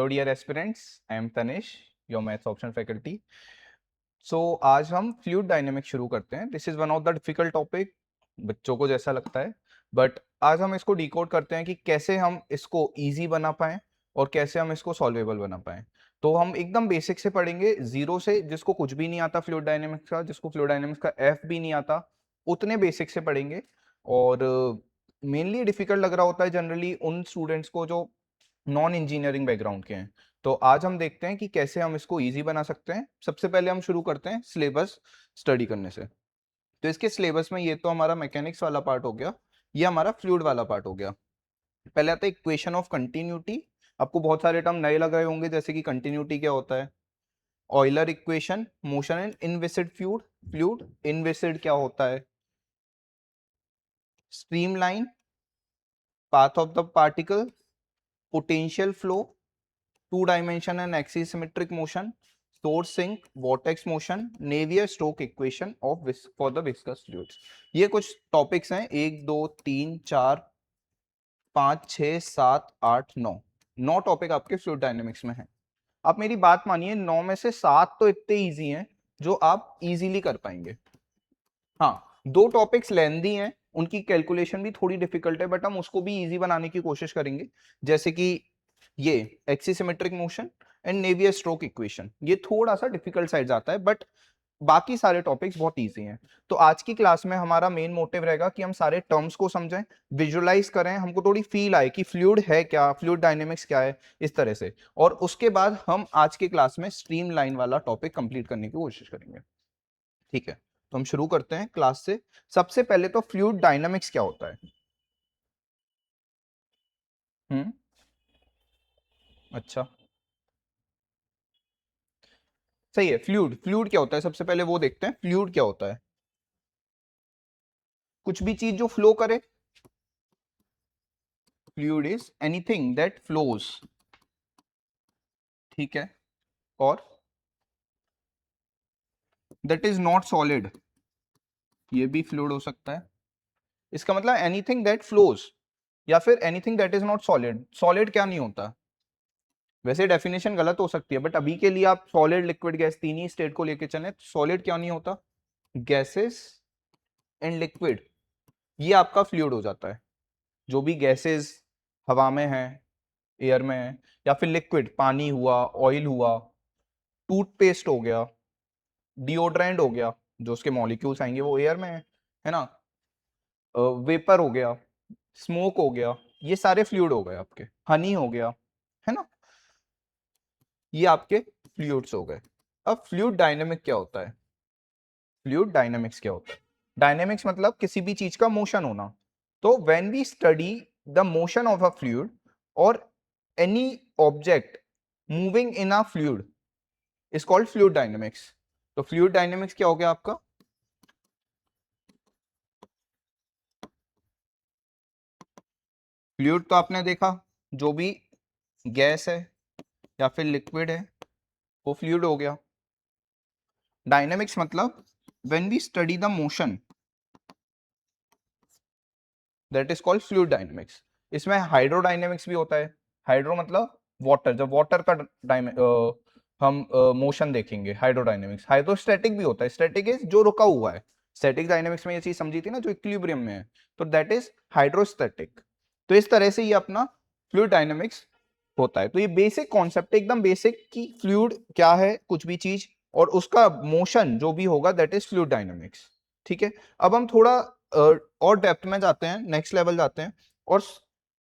Hello dear aspirants, I am Tanish, your maths option faculty. So आज हम fluid dynamics शुरू करते हैं। This is one of the difficult topic, बच्चों को जैसा लगता है, बट आज हम इसको डिकोड करते हैं कि कैसे हम इसको इजी बना पाएं और कैसे हम इसको सॉल्वेबल बना पाएं। तो हम एकदम बेसिक से पढ़ेंगे, जीरो से, जिसको कुछ भी नहीं आता फ्लूइड डायनेमिक्स का, जिसको फ्लूइड डायनेमिक्स का एफ भी नहीं आता, उतने बेसिक से पढ़ेंगे। और मेनली डिफिकल्ट लग रहा होता है जनरली उन स्टूडेंट्स को जो नॉन इंजीनियरिंग बैकग्राउंड के हैं। तो आज हम देखते हैं कि कैसे हम इसको इजी बना सकते हैं। सबसे पहले हम शुरू करते हैं सिलेबस स्टडी करने से। तो इसके सिलेबस में ये तो हमारा मैकेनिक्स वाला पार्ट हो गया, ये हमारा फ्लूइड वाला पार्ट हो गया। पहले आता है इक्वेशन ऑफ कंटिन्यूटी। आपको बहुत सारे टर्म नए लग रहे होंगे, जैसे कि कंटिन्यूटी क्या होता है, Euler equation, motion and inviscid fluid, fluid inviscid क्या होता है, streamline, path of the particle, potential flow, two dimension and axis symmetric motion, source sink, vortex motion, Navier stoke equation of for the viscous fluids. ये कुछ topics हैं, 1 2 3 4 5 6 7 8 9, 9 topic आपके fluid dynamics में हैं। आप मेरी बात मानिए, 9 में से 7 तो इतने इजी हैं जो आप इजीली कर पाएंगे। हाँ, 2 टॉपिक्स लेंदी हैं, उनकी कैलकुलेशन भी थोड़ी डिफिकल्ट है, बट हम उसको भी इजी बनाने की कोशिश करेंगे। जैसे कि ये axis symmetric motion and Navier stroke equation, ये थोड़ा सा डिफिकल्ट साइड जाता है, बट बाकी सारे टॉपिक्स बहुत इजी हैं। तो आज की क्लास में हमारा मेन मोटिव रहेगा कि हम सारे टर्म्स को समझें, विजुअलाइज करें, हमको थोड़ी फील आए कि फ्लूइड है क्या, फ्लूइड डायनेमिक्स क्या है, इस तरह से। और उसके बाद हम आज की क्लास में स्ट्रीमलाइन वाला टॉपिक कंप्लीट करने की कोशिश करेंगे। ठीक है, तो हम शुरू करते हैं क्लास से। सबसे पहले तो फ्लूइड डायनामिक्स क्या होता है। अच्छा, सही है। फ्लूइड, फ्लूइड क्या होता है, सबसे पहले वो देखते हैं। फ्लूइड क्या होता है, कुछ भी चीज जो फ्लो करे। Fluid is anything that flows, ठीक है, और दैट इज नॉट सॉलिड, ये भी फ्लूइड हो सकता है। इसका मतलब एनीथिंग दैट फ्लोज या फिर anything that is not solid. Solid क्या नहीं होता, वैसे डेफिनेशन गलत हो सकती है, बट अभी के लिए आप सॉलिड, लिक्विड, गैस तीन ही स्टेट को लेके चले। सॉलिड क्या नहीं होता, गैसेस एंड लिक्विड, ये आपका फ्लूइड हो जाता है। जो भी गैसेस हवा में है, एयर में है, या फिर लिक्विड, पानी हुआ, ऑयल हुआ, टूथपेस्ट हो गया, डिओड्रेंट हो गया, जो उसके मॉलिक्यूल्स आएंगे वो एयर में है ना, वेपर हो गया, स्मोक हो गया, ये सारे फ्लूइड हो गए आपके। हनी हो गया, है ना, ये आपके फ्लूइड्स हो गए। अब फ्लूइड डायनेमिक क्या होता है, फ्लूइड डायनेमिक्स क्या होता है। डायनेमिक्स मतलब किसी भी चीज का मोशन होना। तो when we study the motion of a fluid और any object moving in a fluid is called fluid dynamics. तो फ्लूइड डायनेमिक्स क्या हो गया आपका, फ्लूइड तो आपने देखा, जो भी गैस है या फिर लिक्विड है वो फ्लूइड हो गया। डायनेमिक्स मतलब when we study the motion, that is called fluid dynamics. इसमें हाइड्रोडायनेमिक्स भी होता है। हाइड्रो मतलब वाटर, जब वाटर का हम मोशन देखेंगे, हाइड्रोडायनेमिक्स। हाइड्रोस्टैटिक भी होता है, स्टैटिक इज जो रुका हुआ है। स्टैटिक डायनेमिक्स में ये चीज समझी थी ना, जो इक्विलिब्रियम में है, तो दैट इज हाइड्रोस्टैटिक। तो इस तरह से ये अपना फ्लूइड डायनेमिक्स होता है। तो ये बेसिक कॉन्सेप्ट, एकदम बेसिक, कि फ्लूइड क्या है, कुछ भी चीज, और उसका मोशन जो भी होगा दैट इज फ्लूइड डायनेमिक्स। ठीक है, अब हम थोड़ा और डेप्थ में जाते हैं, नेक्स्ट लेवल जाते हैं, और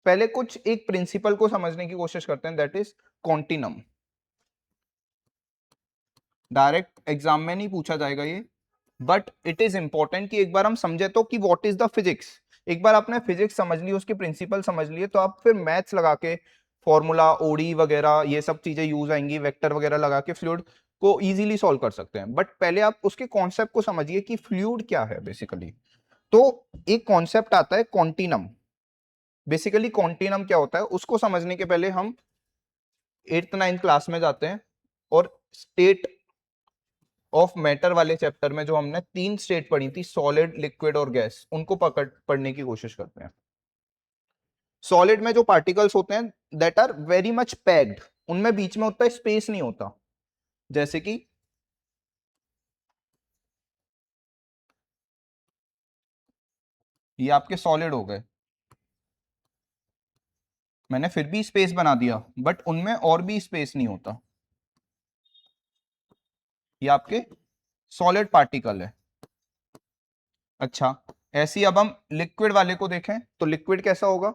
पहले कुछ एक प्रिंसिपल को समझने की कोशिश करते हैं, that is continuum. Direct exam में नहीं पूछा जाएगा ये, बट इट इज इंपॉर्टेंट कि एक बार हम समझे तो कि व्हाट इज द फिजिक्स। एक बार आपने फिजिक्स समझ ली, उसके प्रिंसिपल समझ लिए, तो आप फिर मैथ्स लगा के फॉर्मूला, ओडी वगैरह, ये सब चीजें यूज आएंगी, वेक्टर वगैरह लगा के फ्लूइड को इजीली सॉल्व कर सकते हैं। बट पहले आप उसके कॉन्सेप्ट को समझिए कि फ्लूइड क्या है बेसिकली। तो एक कॉन्सेप्ट आता है कॉन्टिनम। बेसिकली कॉन्टिनम क्या होता है उसको समझने के पहले हम 8th 9th क्लास में जाते हैं, और स्टेट ऑफ मैटर वाले चैप्टर में जो हमने 3 स्टेट पढ़ी थी, सॉलिड, लिक्विड और गैस, उनको पढ़ने की कोशिश करते हैं। सॉलिड में जो पार्टिकल्स होते हैं that are very much packed, उनमें बीच में उतना स्पेस नहीं होता, जैसे कि ये आपके सॉलिड हो गए, मैंने फिर भी स्पेस बना दिया, बट उनमें और भी स्पेस नहीं होता, ये आपके सॉलिड पार्टिकल है। अच्छा, ऐसी अब हम लिक्विड वाले को देखें तो लिक्विड कैसा होगा,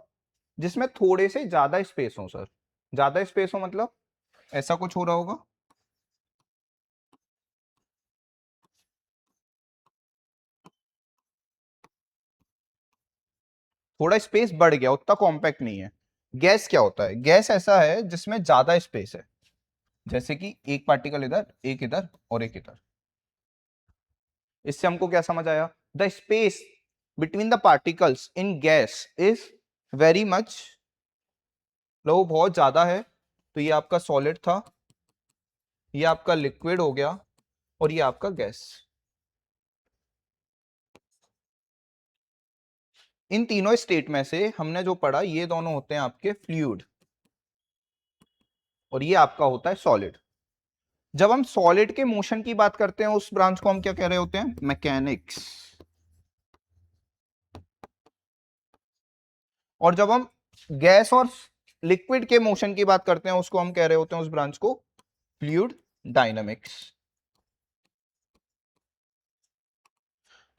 जिसमें थोड़े से ज्यादा स्पेस हो सर, ज्यादा स्पेस हो मतलब ऐसा कुछ हो रहा होगा, थोड़ा स्पेस बढ़ गया, उतना कॉम्पैक्ट नहीं है। गैस क्या होता है, गैस ऐसा है जिसमें ज्यादा स्पेस है, जैसे कि एक पार्टिकल इधर, एक इधर और एक इधर। इससे हमको क्या समझ आया, the space between the particles in gas is very much, low बहुत ज्यादा है। तो ये आपका सॉलिड था, ये आपका लिक्विड हो गया, और ये आपका गैस। इन तीनों स्टेट में से हमने जो पढ़ा, ये दोनों होते हैं आपके फ्लूइड, और ये आपका होता है सॉलिड। जब हम सॉलिड के मोशन की बात करते हैं, उस ब्रांच को हम क्या कह रहे होते हैं, मैकेनिक्स। और जब हम गैस और लिक्विड के मोशन की बात करते हैं, उसको हम कह रहे होते हैं, उस ब्रांच को, फ्लूइड डायनामिक्स।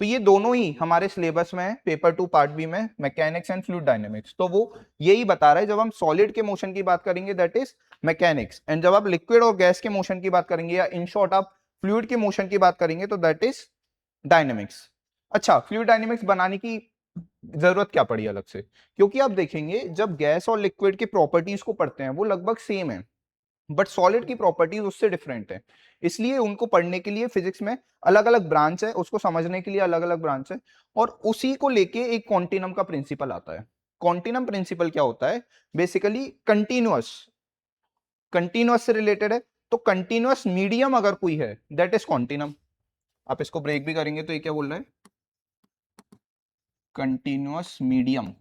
तो ये दोनों ही हमारे सिलेबस में है, पेपर 2 पार्ट बी में, मैकेनिक्स एंड फ्लूइड डायनामिक्स। तो वो यही बता रहा है, जब हम सॉलिड के मोशन की बात करेंगे दैट इज मैकेनिक्स, एंड जब आप लिक्विड और गैस के मोशन की बात करेंगे, या इन शॉर्ट आप फ्लूइड के मोशन की बात करेंगे, तो दैट इज डायनामिक्स। अच्छा, फ्लूइड डायनामिक्स बनाने की जरूरत क्या पड़ी अलग से, क्योंकि आप देखेंगे जब गैस और लिक्विड की प्रॉपर्टीज को पढ़ते हैं वो लगभग सेम है, बट सॉलिड की प्रॉपर्टीज उससे डिफरेंट है। इसलिए उनको पढ़ने के लिए फिजिक्स में अलग अलग ब्रांच है, उसको समझने के लिए अलग अलग ब्रांच है, और उसी को लेके एक कॉन्टिनम का प्रिंसिपल आता है। कॉन्टिनम प्रिंसिपल क्या होता है, बेसिकली कंटिन्यूअस, कंटिन्यूअस से रिलेटेड है। तो कंटिन्यूअस मीडियम अगर कोई है दैट इज कॉन्टिनम। आप इसको ब्रेक भी करेंगे तो ये क्या बोल रहा है, कंटिन्यूअस मीडियम,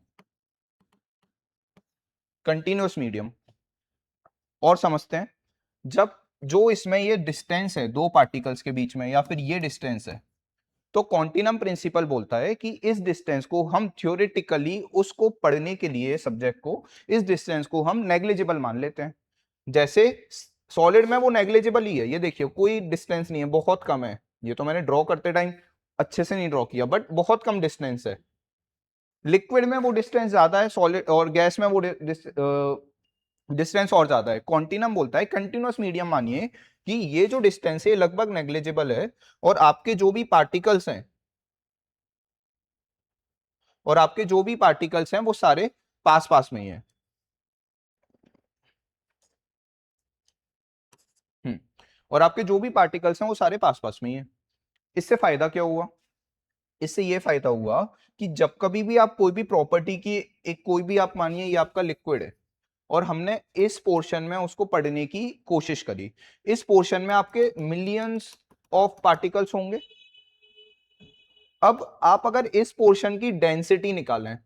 कंटिन्यूअस मीडियम। और समझते हैं, जब जो इसमें ये डिस्टेंस है दो पार्टिकल्स के बीच में, या फिर ये डिस्टेंस है, तो कॉन्टिनम प्रिंसिपल बोलता है कि इस डिस्टेंस को हम थ्योरेटिकली उसको पढ़ने के लिए, सब्जेक्ट को, इस डिस्टेंस को हम नेग्लिजिबल मान लेते हैं। जैसे सॉलिड में वो नेग्लिजिबल ही है, ये देखिए कोई डिस्टेंस नहीं है, बहुत कम है। ये तो मैंने ड्रॉ करते टाइम अच्छे से नहीं ड्रॉ किया, बट बहुत कम डिस्टेंस है। लिक्विड में वो डिस्टेंस ज्यादा है, सॉलिड और गैस में वो डिस्टेंस और ज्यादा है। कॉन्टिनम बोलता है कंटिन्यूअस मीडियम मानिए कि ये जो डिस्टेंस है लगभग नेग्लिजिबल है, और आपके जो भी पार्टिकल्स हैं, और आपके जो भी पार्टिकल्स हैं वो सारे पास पास में ही है। हम्म, और आपके जो भी पार्टिकल्स हैं वो सारे पास पास में ही है। इससे फायदा क्या हुआ, इससे ये फायदा हुआ कि जब कभी भी आप कोई भी प्रॉपर्टी की, एक कोई भी आप मानिए ये आपका लिक्विड है, और हमने इस पोर्शन में उसको पढ़ने की कोशिश करी, इस पोर्शन में आपके मिलियंस ऑफ पार्टिकल्स होंगे। अब आप अगर इस पोर्शन की डेंसिटी निकालें,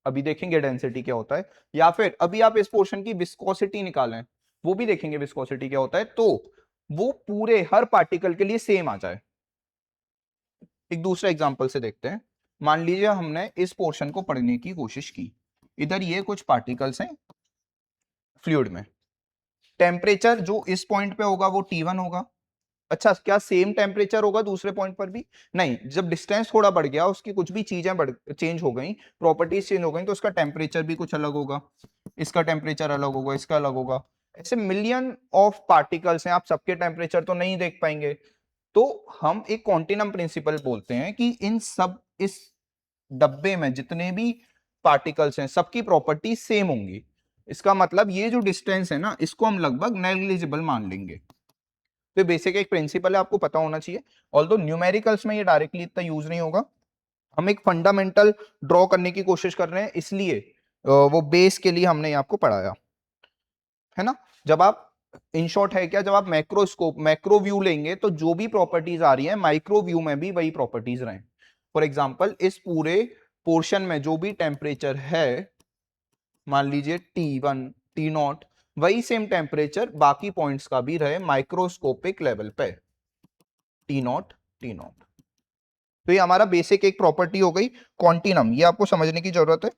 अभी देखेंगे डेंसिटी क्या होता है, या फिर अभी आप इस पोर्शन की विस्कोसिटी निकालें, वो भी देखेंगे विस्कोसिटी क्या होता है, तो वो पूरे हर पार्टिकल के लिए सेम आ जाए। एक दूसरा एग्जांपल से देखते हैं। मान लीजिए हमने इस पोर्शन को पढ़ने की कोशिश की, इधर ये कुछ पार्टिकल्स हैं फ्लूइड में, टेम्परेचर जो इस पॉइंट पे होगा वो T1 होगा। अच्छा, क्या सेम टेम्परेचर होगा दूसरे पॉइंट पर भी, नहीं, जब डिस्टेंस थोड़ा बढ़ गया, उसकी कुछ भी चीजें बढ़ चेंज हो गई, प्रॉपर्टीज चेंज हो गई, तो उसका टेम्परेचर भी कुछ अलग होगा, इसका टेम्परेचर अलग होगा, इसका अलग होगा। ऐसे मिलियन ऑफ पार्टिकल्स हैं, आप सबके टेम्परेचर तो नहीं देख पाएंगे। तो हम एक कॉन्टिनम प्रिंसिपल बोलते हैं कि इन सब, इस डब्बे में जितने भी पार्टिकल्स हैं सबकी प्रॉपर्टी सेम होंगी। इसका मतलब ये जो डिस्टेंस है ना, इसको हम लगभग नेग्लिजिबल मान लेंगे। तो बेसिक एक प्रिंसिपल है, आपको पता होना चाहिए। ऑल्दो न्यूमेरिकल्स में ये डायरेक्टली इतना यूज नहीं होगा, हम एक फंडामेंटल ड्रॉ करने की कोशिश कर रहे हैं, इसलिए वो बेस के लिए हमने आपको पढ़ाया है ना। जब आप, इन शॉर्ट है क्या, जब आप मैक्रोस्कोप, मैक्रो व्यू लेंगे, तो जो भी प्रॉपर्टीज आ रही है माइक्रो व्यू में भी वही प्रॉपर्टीज रहे। फॉर एग्जाम्पल, इस पूरे पोर्शन में जो भी टेम्परेचर है, मान लीजिए T1, T0, वही सेम टेम्परेचर बाकी पॉइंट्स का भी रहे माइक्रोस्कोपिक लेवल पे, टी नॉट टी नॉट। तो ये हमारा बेसिक एक प्रॉपर्टी हो गई क्वांटिनम, ये आपको समझने की जरूरत है।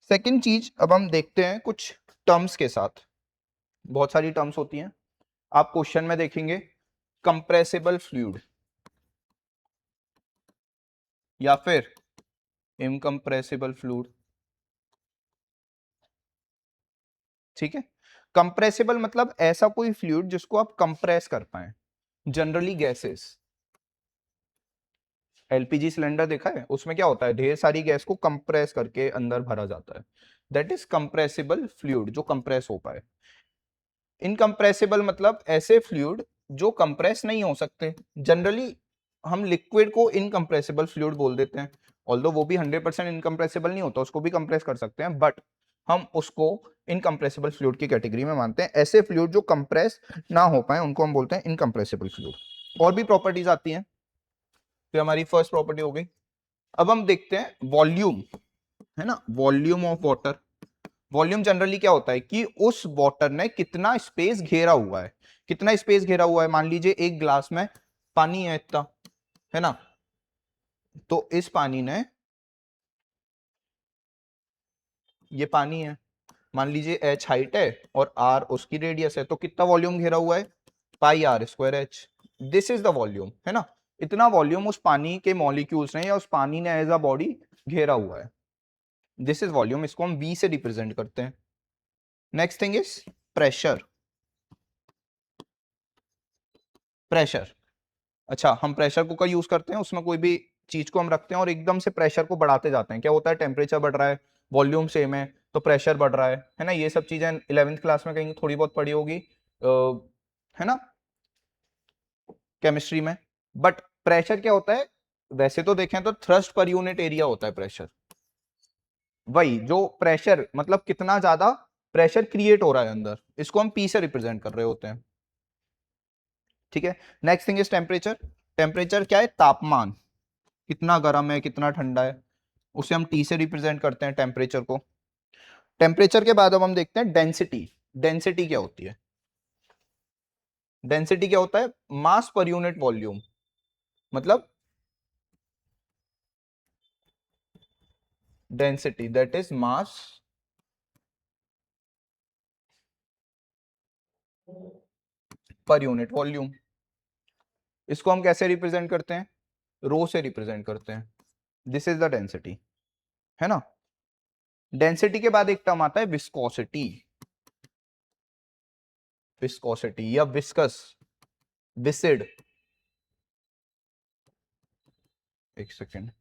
सेकंड चीज अब हम देखते हैं कुछ टर्म्स के साथ, बहुत सारी टर्म्स होती हैं, आप क्वेश्चन में देखेंगे कंप्रेसिबल फ्लूइड या फिर इनकंप्रेसिबल फ्लूइड, ठीक है। कंप्रेसिबल मतलब ऐसा कोई फ्लूइड जिसको आप कंप्रेस कर पाए, जनरली गैसेस। एलपीजी सिलेंडर देखा है, उसमें क्या होता है, ढेर सारी गैस को कंप्रेस करके अंदर भरा जाता है, दैट इज कंप्रेसिबल फ्लूइड, जो कंप्रेस हो पाए। इनकंप्रेसिबल मतलब ऐसे फ्लूइड जो कंप्रेस नहीं हो सकते, जनरली हम लिक्विड को इनकंप्रेसिबल फ्लूइड बोल देते हैं, ऑल्दो वो भी 100% इनकंप्रेसिबल नहीं होता, उसको भी कंप्रेस कर सकते हैं, बट हम उसको इनकंप्रेसिबल फ्लूइड की कैटेगरी में मानते हैं। ऐसे फ्लूइड जो कंप्रेस ना हो पाए उनको हम बोलते हैं इनकंप्रेसिबल फ्लूइड। और भी प्रॉपर्टीज आती हैं, तो हमारी फर्स्ट प्रॉपर्टी हो गई। अब हम देखते हैं वॉल्यूम, है ना, volume of water. Volume generally क्या होता है कि उस वाटर ने कितना स्पेस घेरा हुआ है, कितना स्पेस घेरा हुआ है। मान लीजिए एक ग्लास में पानी है इतना, है ना, तो इस पानी ने, ये पानी है, मान लीजिए h हाइट है और r उसकी रेडियस है, तो कितना वॉल्यूम घेरा हुआ है, pi R square H, this is the volume, है ना। इतना वॉल्यूम उस पानी के मॉलिक्यूल्स ने या उस पानी ने एज अ बॉडी घेरा हुआ है, दिस इज वॉल्यूम, इसको हम v से रिप्रेजेंट करते हैं। Next thing is pressure. Pressure, अच्छा, हम प्रेशर कुकर यूज करते हैं, उसमें कोई भी चीज को हम रखते हैं और एकदम से प्रेशर को बढ़ाते जाते हैं, क्या होता है, टेम्परेचर बढ़ रहा है, वॉल्यूम सेम है तो प्रेशर बढ़ रहा है ना। ये सब चीजें 11th क्लास में कहीं थोड़ी बहुत पढ़ी होगी, है ना, केमिस्ट्री में। बट प्रेशर क्या होता है, वैसे तो देखें तो थ्रस्ट पर यूनिट एरिया होता है प्रेशर, वही जो प्रेशर मतलब कितना ज्यादा प्रेशर क्रिएट हो रहा है अंदर, इसको हम पी से रिप्रेजेंट कर रहे होते हैं, ठीक है। Next thing is temperature. Temperature क्या है, तापमान, कितना गर्म है कितना ठंडा है, उसे हम टी से रिप्रेजेंट करते हैं टेम्परेचर को। टेम्परेचर के बाद अब हम देखते हैं डेंसिटी। डेंसिटी क्या होती है, डेंसिटी क्या होता है, मास पर यूनिट वॉल्यूम, मतलब density that is mass per unit volume. इसको हम कैसे रिप्रेजेंट करते हैं, रो से रिप्रेजेंट करते हैं, दिस इज द डेंसिटी, है ना। डेंसिटी के बाद एक टर्म आता है विस्कोसिटी, विस्कोसिटी या विस्कस, विसिड, एक सेकेंड,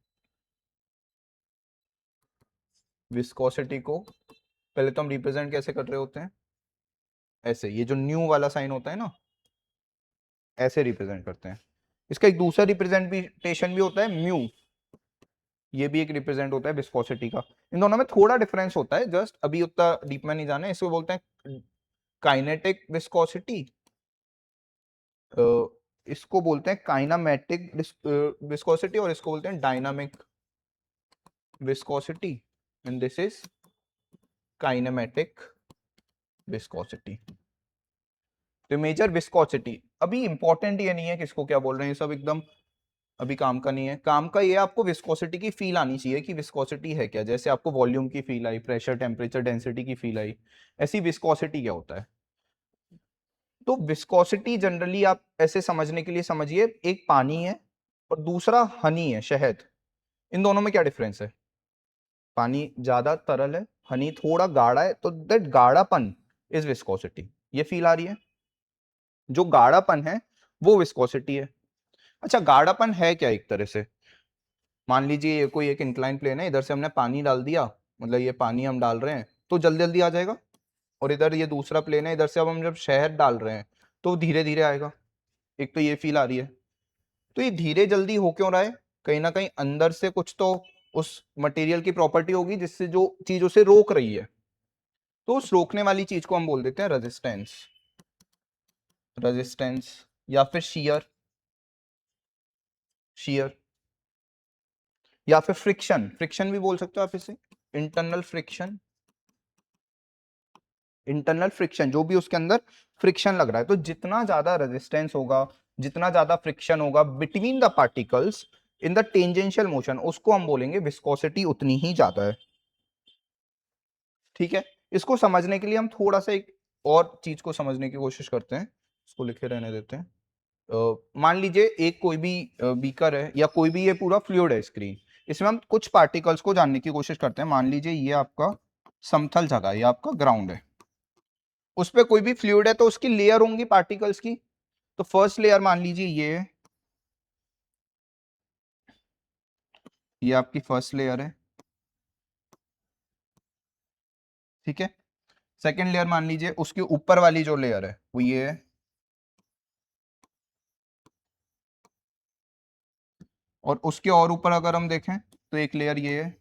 विस्कोसिटी को पहले तो हम रिप्रेजेंट कैसे कर रहे होते हैं, ऐसे, ये जो न्यू वाला साइन होता है ना, ऐसे रिप्रेजेंट करते हैं। इसका एक दूसरा रिप्रेजेंटेशन भी होता है म्यू, ये भी एक रिप्रेजेंट होता है विस्कोसिटी का। इन दोनों में थोड़ा डिफरेंस होता है, जस्ट अभी उतना डीप में नहीं जाना है। इसको बोलते हैं काइनेटिक विस्कोसिटी, इसको बोलते हैं काइनामेटिक विस्कोसिटी, और इसको बोलते हैं dynamic viscosity, and this is kinematic viscosity. तो मेजर विस्कोसिटी, अभी इंपॉर्टेंट ये नहीं है किसको क्या बोल रहे हैं, सब एकदम अभी काम का नहीं है। काम का ये आपको विस्कोसिटी की फील आनी चाहिए कि विस्कोसिटी है क्या, जैसे आपको वॉल्यूम की feel I, pressure temperature density की फील आई, ऐसी विस्कोसिटी क्या होता है। तो विस्कोसिटी जनरली आप ऐसे समझने के लिए समझिए, एक पानी है और दूसरा हनी है, शहद, इन दोनों में क्या डिफरेंस है, पानी ज्यादा तरल है, हनी थोड़ा गाढ़ा है, तो दैट गाढ़ापन इज विस्कोसिटी, ये फील आ रही है, जो गाढ़ापन है वो विस्कोसिटी है। अच्छा, गाढ़ापन है क्या, एक तरह से मान लीजिए ये कोई एक इंक्लाइन प्लेन है, इधर से हमने पानी डाल दिया, मतलब ये पानी हम डाल रहे हैं तो जल्दी जल्दी आ जाएगा, और इधर ये दूसरा प्लेन है, इधर से अब हम जब शहद डाल रहे हैं तो धीरे धीरे आएगा, एक तो ये फील आ रही है। तो ये धीरे जल्दी हो क्यों रहा है, कहीं ना कहीं अंदर से कुछ तो उस मटेरियल की प्रॉपर्टी होगी जिससे जो चीज उसे रोक रही है, तो उस रोकने वाली चीज को हम बोल देते हैं रेजिस्टेंस, रेजिस्टेंस या फिर शियर, शियर या फिर फ्रिक्शन, फ्रिक्शन भी बोल सकते हो आप इसे, इंटरनल फ्रिक्शन, इंटरनल फ्रिक्शन, जो भी उसके अंदर फ्रिक्शन लग रहा है। तो जितना ज्यादा रेजिस्टेंस होगा, जितना ज्यादा फ्रिक्शन होगा between the particles in the tangential motion, उसको हम बोलेंगे विस्कोसिटी उतनी ही ज्यादा है। ठीक है, इसको समझने के लिए हम थोड़ा सा एक और चीज को समझने की कोशिश करते हैं, इसको लिखे रहने देते हैं। मान लीजिए एक कोई भी बीकर है या कोई भी ये पूरा फ्लूइड है स्क्रीन, इसमें हम कुछ पार्टिकल्स को जानने की कोशिश करते हैं। मान लीजिए ये आपका समतल जगह है, ये आपका ग्राउंड है, उस पर कोई भी फ्लूइड है तो उसकी लेयर होंगी पार्टिकल्स की। तो फर्स्ट लेयर मान लीजिए ये है, ये आपकी फर्स्ट लेयर है। ठीक है, सेकेंड लेयर मान लीजिए उसके ऊपर वाली जो लेयर है वो ये है, और उसके और ऊपर अगर हम देखें तो एक लेयर ये है।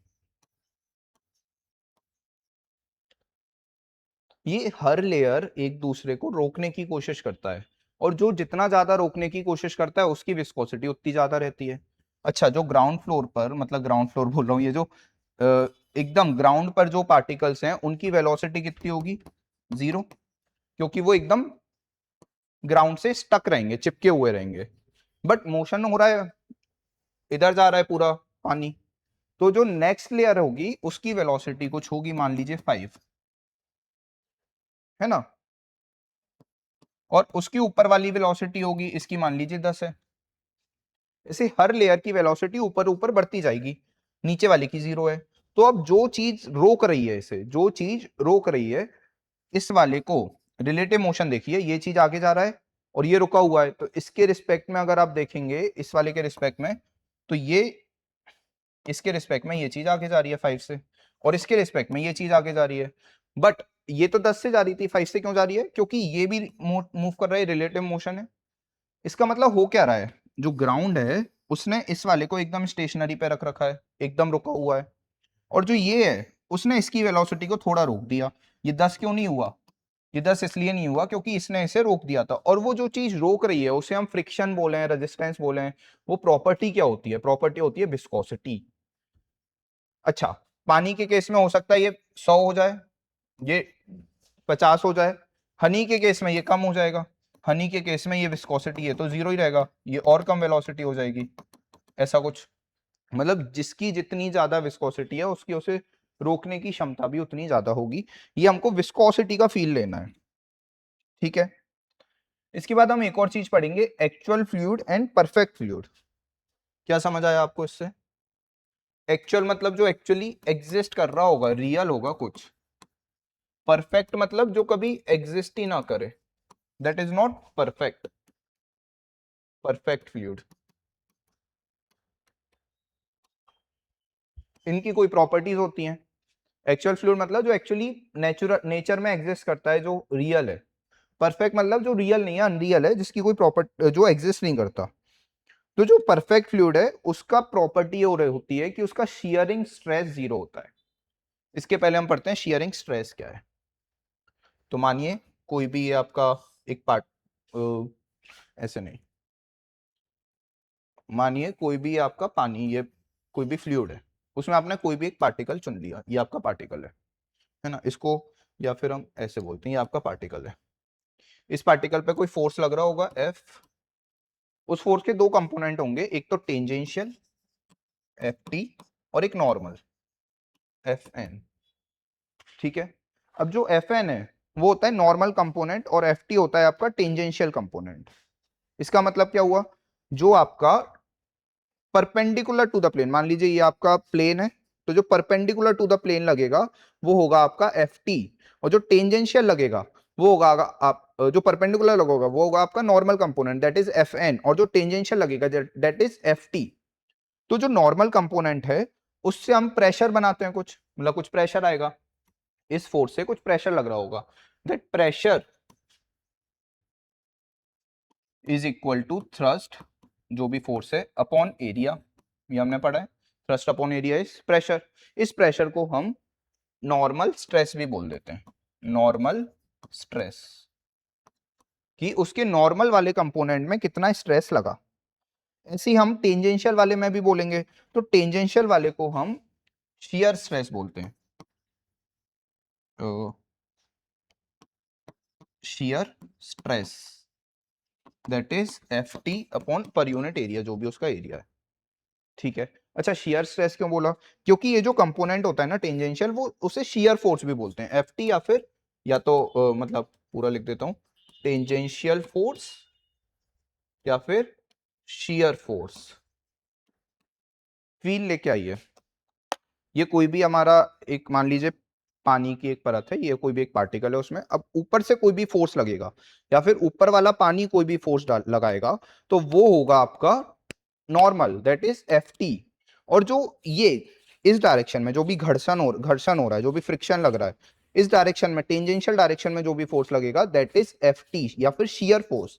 ये हर लेयर एक दूसरे को रोकने की कोशिश करता है, और जो जितना ज्यादा रोकने की कोशिश करता है उसकी विस्कोसिटी उतनी ज्यादा रहती है। अच्छा, जो ग्राउंड फ्लोर पर, मतलब ग्राउंड फ्लोर बोल रहा हूँ, ये जो एकदम ग्राउंड पर जो पार्टिकल्स हैं उनकी वेलोसिटी कितनी होगी? 0, क्योंकि वो एकदम ग्राउंड से स्टक रहेंगे, चिपके हुए रहेंगे। बट मोशन हो रहा है, इधर जा रहा है पूरा पानी, तो जो नेक्स्ट लेयर होगी उसकी वेलोसिटी कुछ होगी, मान लीजिए 5, है ना, और उसकी ऊपर वाली वेलोसिटी होगी इसकी मान लीजिए 10 है। ऐसे हर लेयर की वेलोसिटी ऊपर ऊपर बढ़ती जाएगी, नीचे वाले की 0 है। तो अब जो चीज रोक रही है इसे, जो चीज रोक रही है इस वाले को, रिलेटिव मोशन देखिए, ये चीज आगे जा रहा है और ये रुका हुआ है, तो इसके रिस्पेक्ट में अगर आप देखेंगे, इस वाले के रिस्पेक्ट में, तो ये, इसके रिस्पेक्ट में ये चीज आगे जा रही है 5 से, और इसके रिस्पेक्ट में ये चीज आगे जा रही है। बट ये तो 10 से जा रही थी, 5 से क्यों जा रही है? क्योंकि ये भी मूव कर रहा है, रिलेटिव मोशन है। इसका मतलब हो क्या रहा है, जो ग्राउंड है उसने इस वाले को एकदम स्टेशनरी पे रख रखा है, एकदम रुका हुआ है, और जो ये है उसने इसकी वेलोसिटी को थोड़ा रोक दिया। ये 10 क्यों नहीं हुआ? ये 10 इसलिए नहीं हुआ क्योंकि इसने इसे रोक दिया था, और वो जो चीज रोक रही है उसे हम फ्रिक्शन बोले, रेजिस्टेंस बोले। वो प्रॉपर्टी क्या होती है? प्रॉपर्टी होती है विस्कोसिटी। अच्छा, पानी के केस में हो सकता है ये 100 हो जाए, ये 50 हो जाए, हनी के केस में ये कम हो जाएगा, हनी के केस में ये विस्कोसिटी है तो 0 ही रहेगा, ये और कम वेलोसिटी हो जाएगी, ऐसा कुछ। मतलब जिसकी जितनी ज्यादा विस्कोसिटी है उसकी उसे रोकने की क्षमता भी उतनी ज्यादा होगी। ये हमको विस्कोसिटी का फील लेना है। ठीक है, इसके बाद हम एक और चीज पढ़ेंगे, actual fluid and perfect fluid. क्या समझ आया आपको इससे? एक्चुअल मतलब जो एक्चुअली एग्जिस्ट कर रहा होगा, रियल होगा कुछ। परफेक्ट मतलब जो कभी एग्जिस्ट ही ना करे, that is not perfect, perfect fluid. इनकी कोई प्रॉपर्टीज होती हैं। एक्चुअल फ्लूइड मतलब जो एक्चुअली नेचर में एग्जिस्ट करता है, जो रियल है। परफेक्ट मतलब जो रियल नहीं है, अनरियल है, जिसकी कोई प्रॉपर्टी, जो एग्जिस्ट नहीं करता। तो जो परफेक्ट फ्लूइड है उसका प्रॉपर्टी हो रही होती है कि उसका शियरिंग स्ट्रेस 0 होता है। इसके पहले हम पढ़ते हैं शियरिंग स्ट्रेस क्या है। तो मानिए कोई भी ये आपका एक पार्ट, ऐसे नहीं, मानिए कोई भी आपका पानी, ये कोई भी फ्लूइड है, उसमें आपने कोई भी एक पार्टिकल चुन लिया, ये आपका पार्टिकल है ना, इसको, या फिर हम ऐसे बोलते हैं ये आपका पार्टिकल है। इस पार्टिकल पे कोई फोर्स लग रहा होगा एफ। उस फोर्स के दो कंपोनेंट होंगे, एक तो टेंजेंशियल एफ टी, और एक नॉर्मल एफ एन। ठीक है, अब जो एफ एन है वो होता है नॉर्मल कंपोनेंट, और एफ टी होता है आपका टेंजेंशियल कंपोनेंट। इसका मतलब क्या हुआ? जो आपका परपेंडिकुलर टू द प्लेन, मान लीजिए ये आपका प्लेन है, तो जो परपेंडिकुलर टू द प्लेन लगेगा वो होगा आपका एफ टी, और जो टेंजेंशियल लगेगा वो होगा आप, जो परपेंडिकुलर लगेगा वो होगा आपका normal component, that is F N, और जो टेंजेंशियल लगेगा दैट इज एफ टी। तो जो नॉर्मल कंपोनेंट है उससे हम प्रेशर बनाते हैं कुछ, मतलब कुछ प्रेशर आएगा, इस फोर्स से कुछ प्रेशर लग रहा होगा, that pressure is equal to thrust, जो भी फोर्स है, अपॉन एरिया। ये हमने पढ़ा है, thrust upon area is pressure. इस प्रेशर को हम नॉर्मल स्ट्रेस भी बोल देते हैं, नॉर्मल स्ट्रेस, कि उसके नॉर्मल वाले कंपोनेंट में कितना स्ट्रेस लगा। ऐसे ही हम टेंजेंशियल वाले में भी बोलेंगे, तो टेंजेंशियल वाले को हम शियर स्ट्रेस बोलते हैं। shear stress that is ft upon per unit area, जो भी उसका एरिया है, ठीक है। अच्छा, shear stress क्यों बोला? क्योंकि ये जो कंपोनेंट होता है ना टेंजेंशियल, वो उसे shear force भी बोलते हैं, ft या फिर या तो मतलब पूरा लिख देता हूं, टेंजेंशियल फोर्स या फिर shear force। फील लेके आइए, ये कोई भी हमारा एक, मान लीजिए पानी की एक परत है, ये कोई भी एक पार्टिकल है उसमें, अब ऊपर से कोई भी फोर्स लगेगा या फिर ऊपर वाला पानी कोई भी फोर्स लगाएगा, तो वो होगा आपका normal, that is F T. और जो ये इस डायरेक्शन में जो भी घर्षण हो रहा है, जो भी फ्रिक्शन लग रहा है इस डायरेक्शन में, टेंजेंशियल डायरेक्शन में जो भी फोर्स लगेगा, दैट इज एफ टी या फिर शियर फोर्स,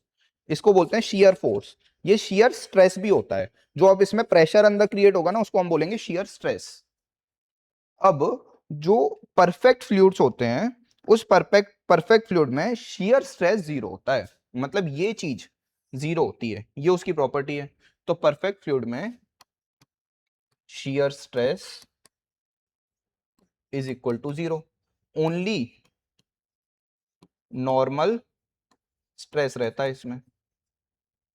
इसको बोलते हैं शियर फोर्स। ये शियर स्ट्रेस भी होता है, जो अब इसमें प्रेशर अंदर क्रिएट होगा ना, उसको हम बोलेंगे शियर स्ट्रेस। अब जो परफेक्ट फ्लूइड्स होते हैं, उस परफेक्ट फ्लूइड में शियर स्ट्रेस जीरो होता है, मतलब ये चीज जीरो होती है, ये उसकी प्रॉपर्टी है। तो परफेक्ट फ्लूइड में shear stress is equal to zero, only normal stress रहता है इसमें,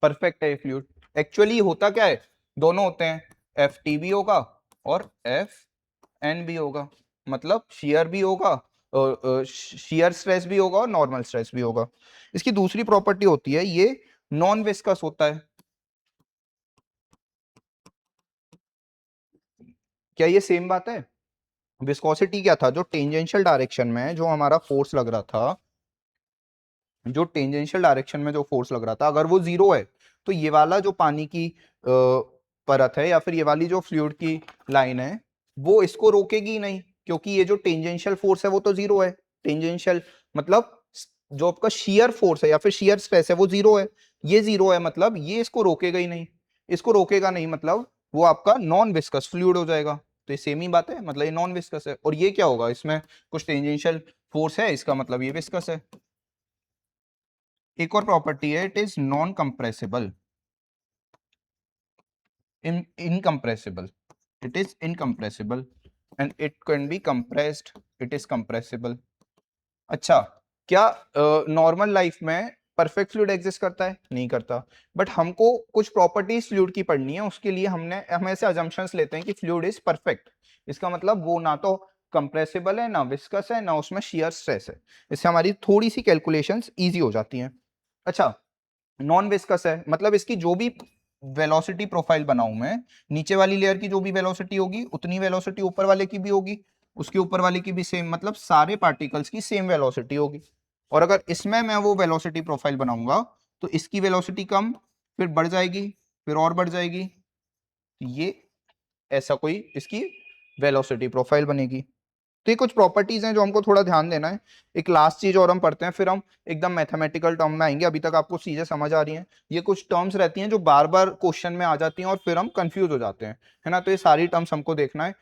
परफेक्ट है फ्लूइड। एक्चुअली होता क्या है, दोनों होते हैं, एफ टी भी होगा और एफ एन भी होगा, मतलब शियर भी होगा, शियर स्ट्रेस भी होगा और नॉर्मल स्ट्रेस भी होगा। इसकी दूसरी प्रॉपर्टी होती है, ये नॉन विस्कस होता है। क्या ये सेम बात है? विस्कोसिटी क्या था, जो टेंजेंशियल डायरेक्शन में जो हमारा फोर्स लग रहा था, जो टेंजेंशियल डायरेक्शन में जो फोर्स लग रहा था, अगर वो जीरो है, तो ये वाला जो पानी की परत है या फिर ये वाली जो फ्लूइड की लाइन है, वो इसको रोकेगी ही नहीं, क्योंकि ये जो टेंजेंशियल फोर्स है वो तो जीरो है। टेंजेंशियल मतलब जो आपका शियर फोर्स है या फिर शियर स्ट्रेस है वो जीरो है, ये जीरो है, मतलब ये इसको रोकेगा ही नहीं। इसको रोकेगा नहीं मतलब वो आपका नॉन विस्कस फ्लूइड हो जाएगा। तो ये सेम ही बात है, मतलब ये नॉन विस्कस है। और ये क्या होगा, इसमें कुछ टेंजेंशियल फोर्स है, इसका मतलब ये विस्कस है। एक और प्रॉपर्टी है, it is non compressible, incompressible, it is incompressible and it can be compressed, it is compressible. अच्छा, क्या नॉर्मल लाइफ में परफेक्ट फ्लूइड एग्जिस्ट करता है? नहीं करता। बट हमको कुछ प्रॉपर्टीज फ्लूइड की पढ़नी है, उसके लिए हम ऐसे अजम्पशंस लेते हैं कि फ्लूइड इज परफेक्ट। इसका मतलब वो ना तो कंप्रेसिबल है, ना विस्कस है, ना उसमें शियर स्ट्रेस है। इससे हमारी थोड़ी सी कैलकुलेशंस इजी हो जाती हैं। अच्छा, नॉन विस्कस है, मतलब इसकी जो भी वेलोसिटी प्रोफाइल बनाऊं मैं, नीचे वाली लेयर की जो भी वेलोसिटी होगी उतनी वेलोसिटी ऊपर वाले की भी होगी, उसके ऊपर वाले की भी सेम, मतलब सारे पार्टिकल्स की सेम वेलोसिटी होगी। और अगर इसमें मैं वो वेलोसिटी प्रोफाइल बनाऊंगा, तो इसकी वेलोसिटी कम, फिर बढ़ जाएगी, फिर और बढ़ जाएगी, ये ऐसा कोई इसकी वेलोसिटी प्रोफाइल बनेगी। तो ये कुछ प्रॉपर्टीज हैं जो हमको थोड़ा ध्यान देना है। एक लास्ट चीज और हम पढ़ते हैं, फिर हम एकदम मैथमेटिकल टर्म में आएंगे। अभी तक आपको चीजें समझ आ रही हैं, ये कुछ टर्म्स रहती हैं जो बार बार क्वेश्चन में आ जाती हैं और फिर हम कंफ्यूज हो जाते हैं, है ना। तो ये सारी टर्म्स हमको देखना है,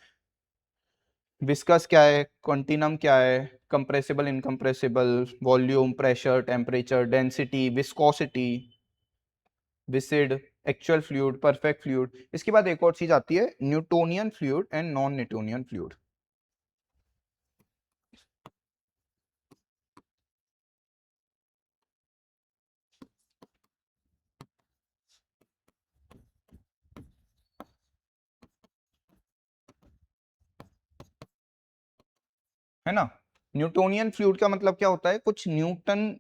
विस्कस क्या है, कॉन्टिनम क्या है, compressible incompressible, volume, pressure, temperature, density, viscosity, viscid, actual fluid, perfect fluid. इसके बाद एक और चीज आती है, Newtonian fluid and non Newtonian fluid, है ना। न्यूटोनियन फ्लूइड का मतलब क्या होता है, कुछ न्यूटन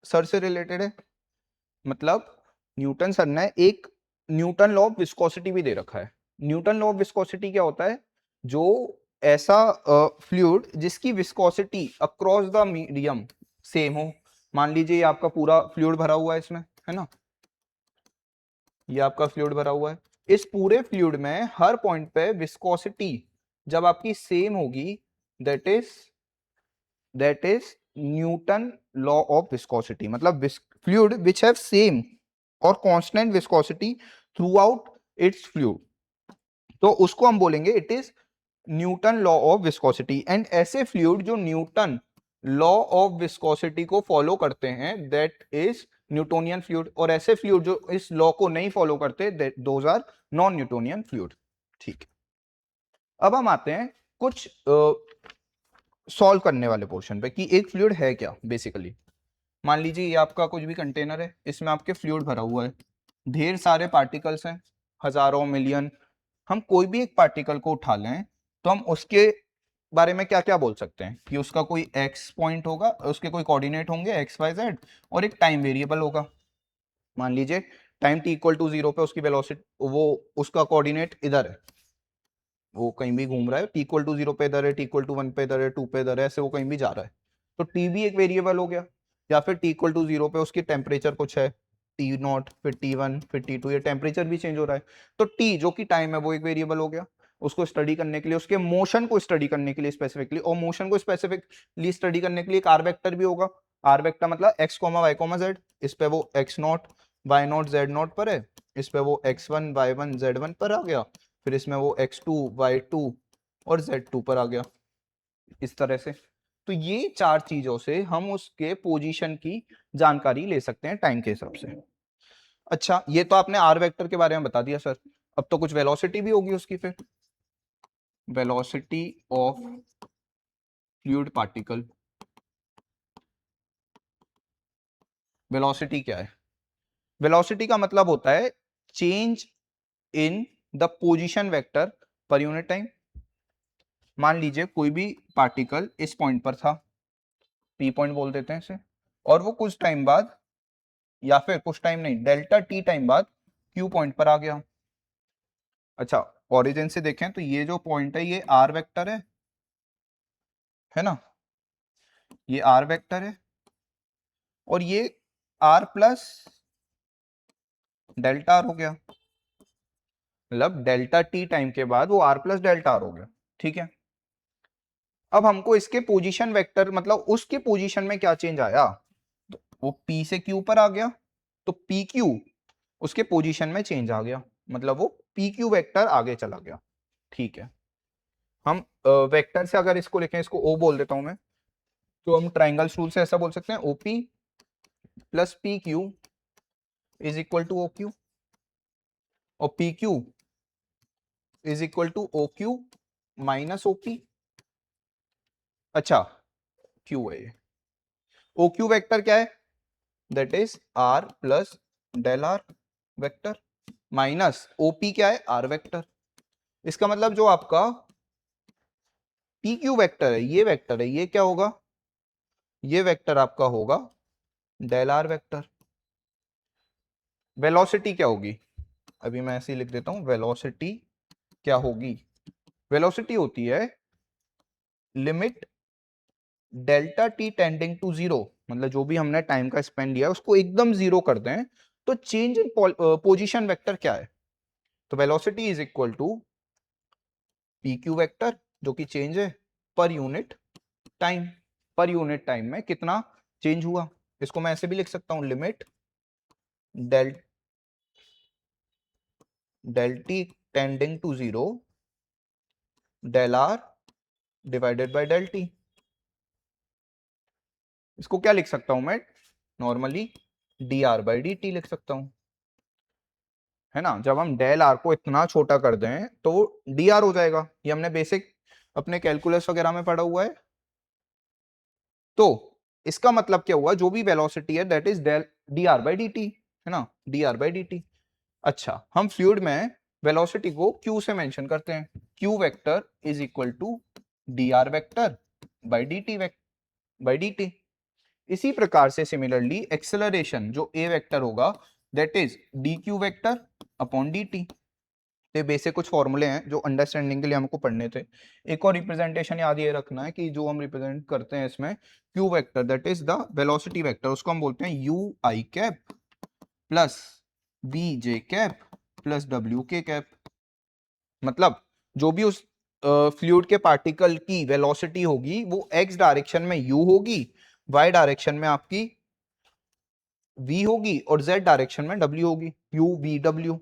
सर से रिलेटेड है, मतलब न्यूटन सर ने एक न्यूटन लॉ ऑफ विस्कोसिटी भी दे रखा है। न्यूटन लॉ ऑफ विस्कोसिटी क्या होता है, जो ऐसा फ्लूइड जिसकी viscosity across the medium same हो। मान लीजिए ये आपका पूरा फ्लूइड भरा हुआ है इसमें, है ना, ये आपका फ्लूइड भरा हुआ है, इस पूरे फ्लूइड में हर पॉइंट पे विस्कोसिटी जब आपकी सेम होगी, that is Newton law of viscosity, मतलब फ्लूइड विच हैव सेम और constant viscosity through out it's fluid, तो उसको हम बोलेंगे it is Newton law of viscosity. And ऐसे फ्लूइड जो न्यूटन लॉ ऑफ विस्कोसिटी को फॉलो करते हैं, दैट इज न्यूटोनियन फ्लूइड। और ऐसे फ्लूइड जो इस लॉ को नहीं फॉलो करते, those are non Newtonian fluid. ठीक, अब हम आते हैं कुछ सॉल्व करने वाले पोर्शन पे कि एक फ्लूइड है क्या बेसिकली। मान लीजिए ये आपका कुछ भी कंटेनर है, इसमें आपके फ्लूइड भरा हुआ है, ढेर सारे पार्टिकल्स हैं, हजारों मिलियन। हम कोई भी एक पार्टिकल को उठा लें तो हम उसके बारे में क्या क्या बोल सकते हैं कि उसका कोई एक्स पॉइंट होगा, उसके कोई कोऑर्डिनेट होंगे एक्स वाई जेड, और एक टाइम वेरिएबल होगा। मान लीजिए टाइम t इक्वल टू 0 पे उसकी वेलोसिटी, वो उसका कोऑर्डिनेट इधर है, वो कहीं भी घूम रहा है, t इक्वल टू 0 पे इधर है, t इक्वल टू 1 पे इधर है, 2 पे इधर है, ऐसे वो कहीं भी जा रहा है, तो t भी एक वेरिएबल हो गया। या फिर t इक्वल टू 0 पे उसकी टेम्परेचर कुछ है, T0, फिर T1, फिर T2, ये टेम्परेचर भी चेंज हो रहा है, तो t जो कि टाइम है वो एक वेरिएबल हो गया। उसको स्टडी करने के लिए, उसके मोशन को स्टडी करने के लिए स्पेसिफिकली, और मोशन को स्पेसिफिकली स्टडी करने के लिए एक आर वेक्टर भी होगा। आर वेक्टर मतलब x, y, z, इस पे वो x0, y0, z0 पर है, इस पे वो x1, y1, z1 पर आ गया, फिर इसमें वो x2, y2 और z2 पर आ गया, इस तरह से। तो ये चार चीजों से हम उसके पोजीशन की जानकारी ले सकते हैं टाइम के हिसाब से। अच्छा, ये तो आपने आर वेक्टर के बारे में बता दिया सर, अब तो कुछ वेलोसिटी भी होगी उसकी। फिर velocity of fluid particle, velocity क्या है? वेलोसिटी का मतलब होता है change in the position vector पर यूनिट टाइम। मान लीजिए कोई भी पार्टिकल इस पॉइंट पर था, पी पॉइंट बोल देते हैं इसे, और वो कुछ टाइम बाद, या फिर कुछ टाइम नहीं, डेल्टा टी टाइम बाद क्यू पॉइंट पर आ गया। अच्छा, ओरिजिन से देखें तो ये जो पॉइंट है ये आर वेक्टर है ना, ये आर वेक्टर है, और ये आर प्लस डेल्टा आर हो गया, मतलब डेल्टा टी टाइम के बाद वो आर प्लस डेल्टा आर हो गया। ठीक है, अब हमको इसके पोजीशन वेक्टर, मतलब उसके पोजीशन में क्या चेंज आया, तो वो पी से क्यू पर आ गया, तो पी क्यू उसके पोजीशन में चेंज आ गया, मतलब वो पी क्यू वेक्टर आगे चला गया। ठीक है, हम वेक्टर से अगर इसको लिखें, इसको ओ बोल देता हूं मैं, तो हम ट्राइंगल रूल से ऐसा बोल सकते हैं, OP plus P Q is equal to O Q, और P Q is equal to O Q minus OP. अच्छा, क्यू है ये, ओ क्यू वेक्टर क्या है, that is R plus del R vector, minus OP क्या है, are vector. इसका मतलब जो आपका पी क्यू वेक्टर है, ये वेक्टर है, ये क्या होगा, ये वेक्टर आपका होगा डेल आर वेक्टर। वेलोसिटी क्या होगी, अभी मैं ऐसे ही लिख देता हूं, वेलोसिटी क्या होगी, वेलोसिटी होती है limit delta T tending to zero, मतलब जो भी हमने टाइम का स्पेंड दिया उसको एकदम जीरो कर दें, तो चेंज इन पोजीशन वेक्टर क्या है, तो velocity is equal to P Q vector, जो कि चेंज है पर यूनिट टाइम, पर यूनिट टाइम में कितना चेंज हुआ। इसको मैं ऐसे भी लिख सकता हूं, limit del del T tending to zero del R divided by del T. इसको क्या लिख सकता हूं मैं, normally D R by D T लिख सकता हूं, है ना। जब हम डेल आर को इतना छोटा कर दें तो डी आर हो जाएगा, ये हमने बेसिक अपने कैलकुलस वगैरह में पढ़ा हुआ है। तो इसका मतलब क्या हुआ, जो भी वेलोसिटी है that is del D R by D T, है ना, D R by D T. अच्छा, हम फ्लूइड में वेलोसिटी को q से मेंशन करते हैं, q vector is equal to D R vector by D T by D T. इसी प्रकार से सिमिलरली एक्सेलरेशन जो a वेक्टर होगा that is D Q vector upon D T. ये बेसिक कुछ फॉर्मूले हैं जो अंडरस्टैंडिंग के लिए हमको पढ़ने थे। एक और रिप्रेजेंटेशन याद ये रखना है कि जो हम रिप्रेजेंट करते हैं इसमें q vector that is the velocity vector, उसको हम बोलते हैं u i cap plus v j cap plus w k cap. मतलब जो भी उस फ्लूइड के पार्टिकल की वेलोसिटी होगी वो x डायरेक्शन में u होगी, y डायरेक्शन में आपकी v होगी, और z डायरेक्शन में w होगी, u v w।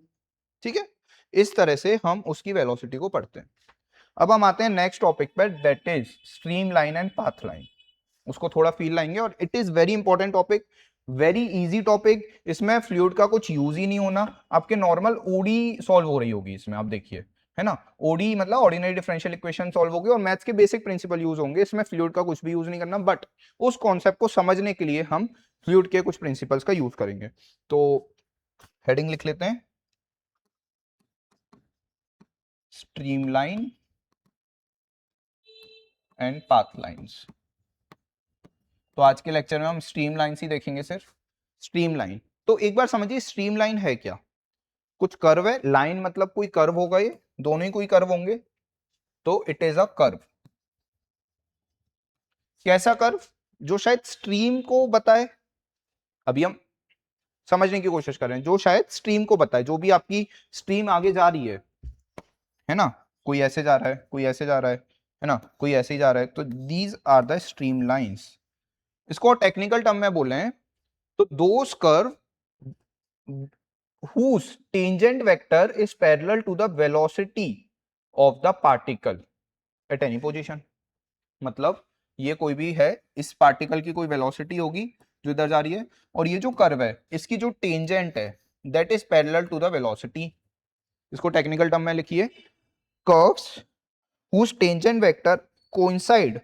ठीक है, इस तरह से हम उसकी वेलोसिटी को पढ़ते हैं। अब हम आते हैं नेक्स्ट टॉपिक पर, that is stream line and path line. उसको थोड़ा फील लाएंगे, और it is very important topic, very easy topic. इसमें फ्लूइड का कुछ यूज ही नहीं होना, आपके नॉर्मल ओडी सॉल्व हो रही होगी इसमें, आप देखिए, है ना। ओडी मतलब ऑर्डिनरी डिफरेंशियल इक्वेशन सॉल्व होगी, और मैथ्स के बेसिक प्रिंसिपल यूज होंगे, इसमें फ्लूइड का कुछ भी यूज नहीं करना। बट उस कॉन्सेप्ट को समझने के लिए हम फ्लूइड के कुछ प्रिंसिपल्स का यूज करेंगे। तो हेडिंग लिख लेते हैं, स्ट्रीमलाइन एंड पाथ लाइंस। तो आज के लेक्चर में हम स्ट्रीम लाइन्स ही देखेंगे सिर्फ। स्ट्रीम लाइन, तो एक बार समझिए स्ट्रीम लाइन है क्या। कुछ कर्व है, लाइन मतलब कोई कर्व होगा, ये दोनों ही कोई कर्व होंगे, तो इट इज अ कर्व। कैसा कर्व, जो शायद स्ट्रीम को बताए। अभी हम समझने की कोशिश कर रहे हैं, जो शायद स्ट्रीम को बताए, जो भी आपकी स्ट्रीम आगे जा रही है ना, कोई ऐसे जा रहा है, कोई ऐसे जा रहा है ना, कोई ऐसे ही जा रहा है, तो these are the stream lines. इसको टेक्निकल टर्म में बोले हैं तो those curve whose tangent vector is parallel to the velocity of the particle at any position। मतलब ये कोई भी है, इस पार्टिकल की कोई वेलोसिटी होगी जो इधर जा रही है, और ये जो कर्व है इसकी जो टेंजेंट है that is parallel to the velocity. इसको टेक्निकल टर्म में लिखिए, curves whose tangent vector coincide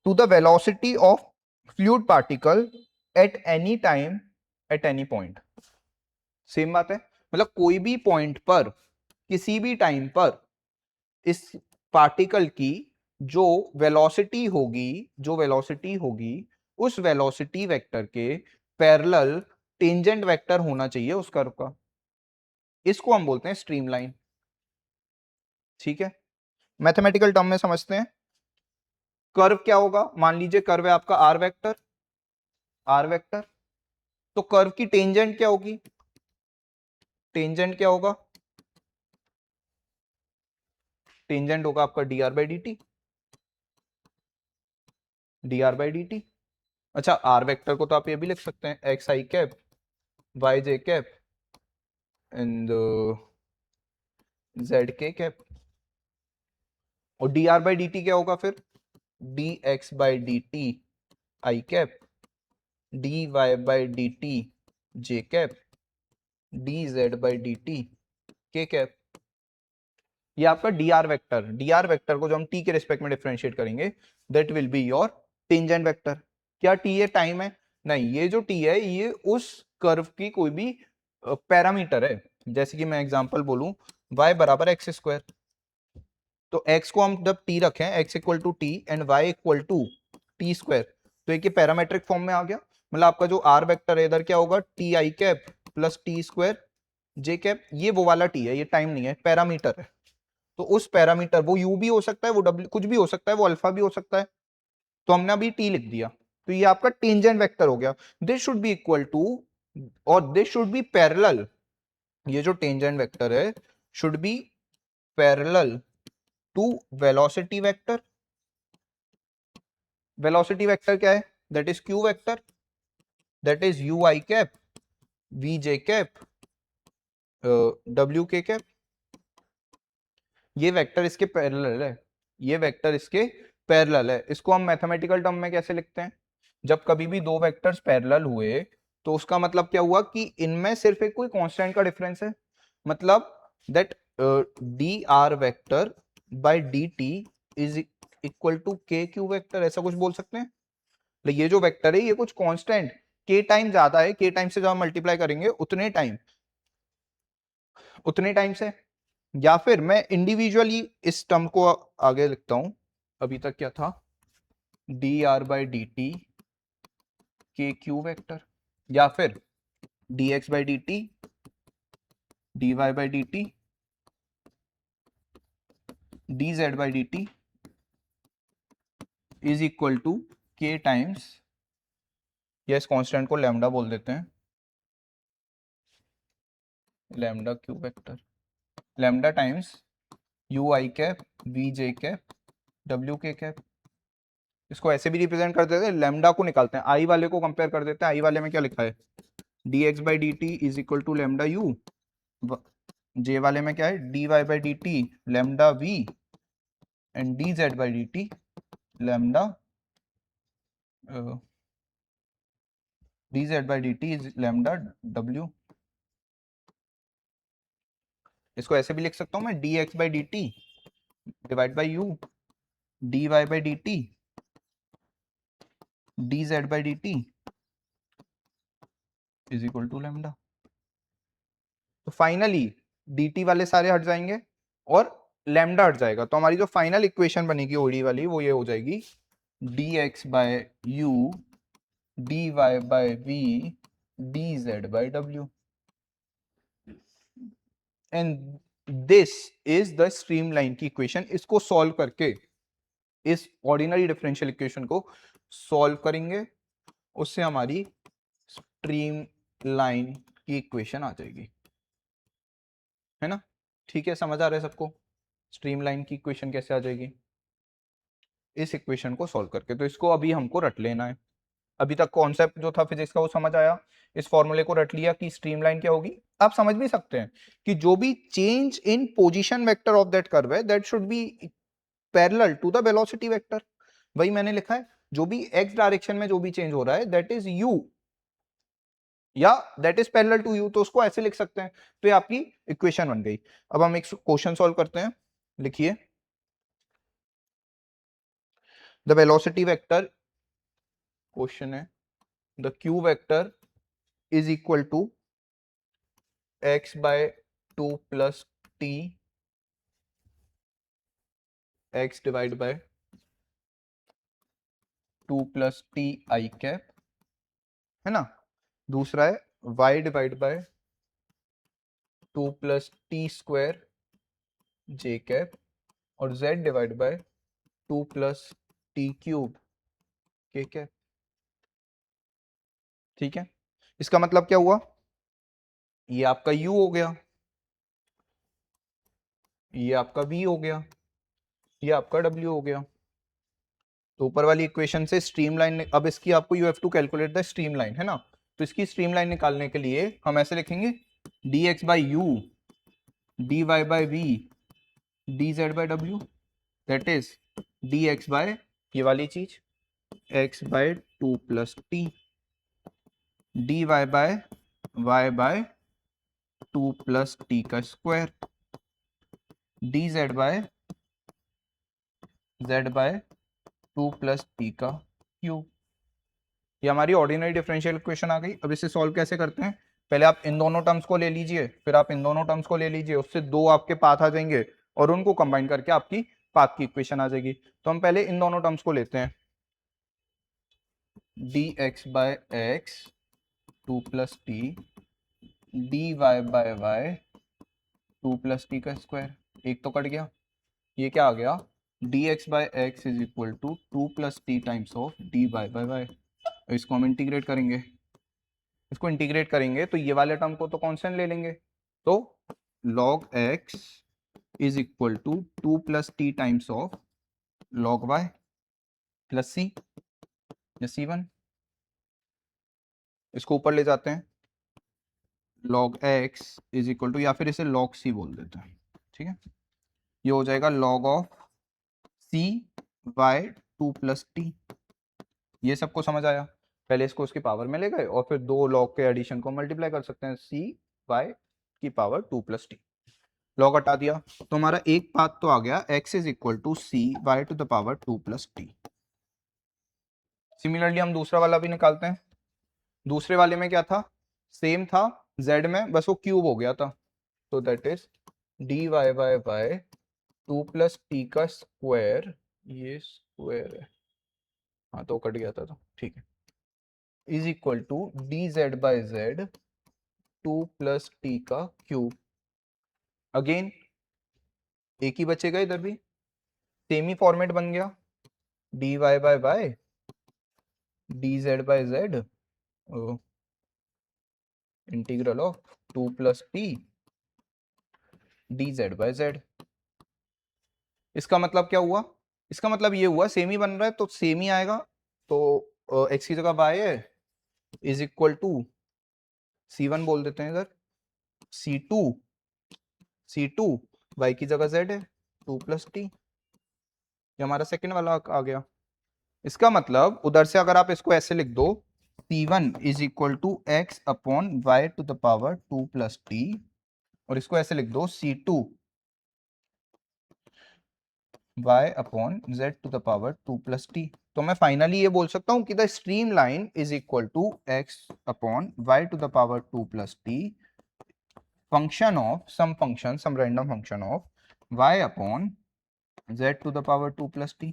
to the velocity of fluid particle at any time at any point। Same बात है, मतलब कोई भी पॉइंट पर, किसी भी टाइम पर इस पार्टिकल की जो वेलोसिटी होगी उस वेलोसिटी वेक्टर के पैरेलल टेंजेंट वेक्टर होना चाहिए उस कर्व का। इसको हम बोलते हैं स्ट्रीमलाइन। ठीक है, मैथमेटिकल टर्म में समझते हैं। कर्व क्या होगा, मान लीजिए कर्व है आपका आर वेक्टर, तो कर्व की टेंजेंट क्या होगी, टेंजेंट क्या होगा, टेंजेंट होगा आपका dr/dt। अच्छा, आर वेक्टर को तो आप ये भी लिख सकते हैं, X I cap Y J cap and Z K cap. और dr/dt क्या होगा फिर, dx/dt आई कैप, dy/dt जे कैप, dz/dt के कैप। ये आपका डी आर वेक्टर को जो हम टी के रिस्पेक्ट में डिफरेंशिएट करेंगे that will be your tangent vector. क्या टी है, टाइम है, नहीं, ये जो टी है ये उस कर्व की कोई भी पैरामीटर है। जैसे कि मैं एग्जांपल बोलूं, y बराबर एक्स स्क्वायर, तो x को हम जब t रखें, x equal to T and y equal to T square, तो एक पैरामेट्रिक फॉर्म में आ गया। मतलब आपका जो आर वेक्टर है इधर क्या होगा, T I cap plus T square J cap. ये वो वाला टी है, ये टाइम नहीं है, पैरामीटर है। तो उस पैरामीटर, वो यू भी हो सकता है, वो डब्ल्यू कुछ भी हो सकता है, वो अल्फा भी हो सकता है, तो हमने अभी टी लिख दिया, तो ये आपका टेंजेंट वेक्टर हो गया। This should be equal to, और दिस शुड बी पैरेलल, ये जो टेंजेंट वेक्टर है should be parallel to velocity vector. Velocity vector क्या है, that is Q vector, that is U I cap V J cap W K cap. ये vector इसके parallel है, ये vector इसके पैरेलल है। इसको हम मैथमेटिकल टर्म में कैसे लिखते हैं, जब कभी भी दो वेक्टर्स पैरेलल हुए तो उसका मतलब क्या हुआ कि इनमें सिर्फ एक कोई कांस्टेंट का डिफरेंस है। मतलब that D R vector by D T is equal to K Q vector, ऐसा कुछ बोल सकते हैं। तो ये जो वेक्टर है ये कुछ कांस्टेंट के टाइम ज्यादा है, के टाइम से जब मल्टीप्लाई करेंगे उतने टाइम से। या फिर मैं इंडिविजुअली इस टर्म को आगे लिखता हूं, अभी तक क्या था, D R by D T K Q vector, या फिर D X by D T D Y by D T D Z by D T is equal to K times, या इस कॉन्स्टेंट को लैम्डा बोल देते हैं, lambda Q vector, lambda times U I cap V J cap W K cap. इसको ऐसे भी represent कर देते हैं, लैम्डा को निकालते हैं, आई वाले को कंपेयर कर देते हैं। आई वाले में क्या लिखा है, D X by D T is equal to lambda U, J वाले में क्या है, D Y by D T lambda V and D Z by D T lambda D Z by D T is lambda W. इसको ऐसे भी लिख सकता हूं मैं, D X by D T divide by U D Y by D T D Z by D T is equal to lambda. तो finally D T वाले सारे हट जाएंगे और लैम्डा हट जाएगा, तो हमारी जो फाइनल इक्वेशन बनेगी ओडी वाली वो ये हो जाएगी D X by U D Y by V D Z by W, and this is the streamline की इक्वेशन। इसको सॉल्व करके इस ऑर्डिनरी डिफरेंशियल इक्वेशन को सॉल्व करेंगे, उससे हमारी स्ट्रीम लाइन की इक्वेशन आ जाएगी, है ना। ठीक है, समझ आ रहा है सबको स्ट्रीम लाइन की इक्वेशन कैसे आ जाएगी इस इक्वेशन को सॉल्व करके। तो इसको अभी हमको रट लेना है। अभी तक कॉन्सेप्ट जो था फिजिक्स का वो समझ आया, इस फॉर्मूले को रट लिया कि स्ट्रीमलाइन क्या होगी। आप समझ भी सकते हैं कि जो भी change in position vector of that curve है that should be parallel to the velocity vector. वही मैंने लिखा है, जो भी एक्स डायरेक्शन में जो भी चेंज हो रहा है दैट इज यू या that is parallel to U, तो उसको ऐसे लिख सकते हैं। तो ये आपकी इक्वेशन बन गई। अब हम एक क्वेश्चन सॉल्व करते हैं। लिखिए, द वेलोसिटी वेक्टर, क्वेश्चन है the Q vector is equal to x by 2 plus T x divide by 2 plus T I cap, है ना। दूसरा है y divide by 2 plus T square J cap और z divide by 2 plus T cube K cap. ठीक है, इसका मतलब क्या हुआ, ये आपका u हो गया, ये आपका v हो गया, ये आपका w हो गया। तो ऊपर वाली इक्वेशन से स्ट्रीमलाइन, अब इसकी आपको you have to calculate the streamline, है ना। तो इसकी स्ट्रीमलाइन निकालने के लिए हम ऐसे लिखेंगे D X by U D Y by V D Z by W, that is D X by ये वाली चीज X by 2 plus T D Y by 2 plus T का square D Z by 2 plus T का cube. ये हमारी ordinary differential equation आ गई। अब इसे सॉल्व कैसे करते हैं, पहले आप इन दोनों टर्म्स को ले लीजिए, फिर आप इन दोनों टर्म्स को ले लीजिए, उससे दो आपके पाथ आ जाएंगे और उनको कंबाइन करके आपकी पाथ की इक्वेशन आ जाएगी। तो हम पहले इन दोनों टर्म्स को लेते हैं, D X by X 2 plus T D Y by Y 2 plus T का स्क्वायर, एक तो कट गया, ये क्या आ गया D X by X is equal to 2 plus T times of D Y by Y. इसको हम इंटीग्रेट करेंगे, इसको इंटीग्रेट करेंगे तो ये वाले टर्म को तो कांस्टेंट ले लेंगे, तो log x is equal to 2 plus T times of log y plus C या c1। इसको ऊपर ले जाते हैं, log x is equal to, या फिर इसे log c बोल देते हैं, ठीक है। ये हो जाएगा log of c by 2 plus T. ये सबको समझ आया, पहले इसको उसकी पावर में ले गए और फिर दो लॉग के एडिशन को मल्टीप्लाई कर सकते हैं, c बाय की पावर 2 प्लस टी। लॉग हटा दिया तो हमारा एक पाथ तो आ गया, x is equal to C Y to the power 2 plus T. Similarly हम दूसरा वाला भी निकालते हैं। दूसरे वाले में क्या था, सेम था, z में बस वो क्यूब हो गया था, तो that is D Y by by 2 plus T का स्क्वायर, ये स्क्वायर है, हाँ तो कट गया था, तो ठीक है, is equal to D Z by Z 2 plus T का क्यूब। अगेन एक ही बचेगा, इधर भी सेम ही फॉर्मेट बन गया, D Y by Y D Z by Z integral of 2 plus T D Z by Z. इसका मतलब क्या हुआ, इसका मतलब ये हुआ सेम ही बन रहा है तो सेम ही आएगा, तो x की जगह y है इज इक्वल टू c1 बोल देते हैं इधर, c2 y की जगह z है 2 प्लस टी, ये हमारा सेकेंड वाला आ गया। इसका मतलब उधर से अगर आप इसको ऐसे लिख दो, c1 is equal to X upon Y to the power 2 plus T, और इसको ऐसे लिख दो c2 y upon z to the power 2 plus T. तो मैं फाइनली ये बोल सकता हूं कि the stream line is equal to X upon Y to the power 2 plus T function of some random function of y upon z to the power 2 plus t।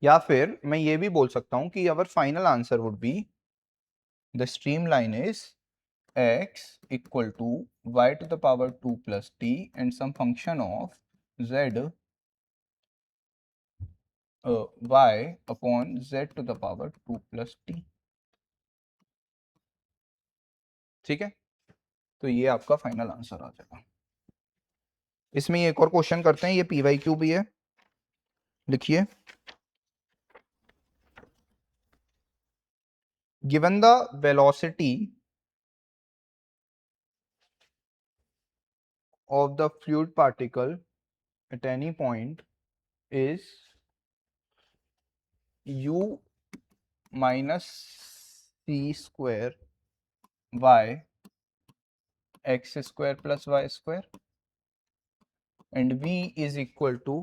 या फिर मैं ये भी बोल सकता हूं कि our final answer would be the stream line is x equal to y to the power 2 plus t and some function of z y upon z to the power 2 plus t। ठीक है, तो ये आपका final answer आ जाएगा। इसमें एक और question करते हैं, ये पीवाईक्यू भी है, लिखिए। Given the velocity of the fluid particle at any point is u minus c square y x square plus y square and v is equal to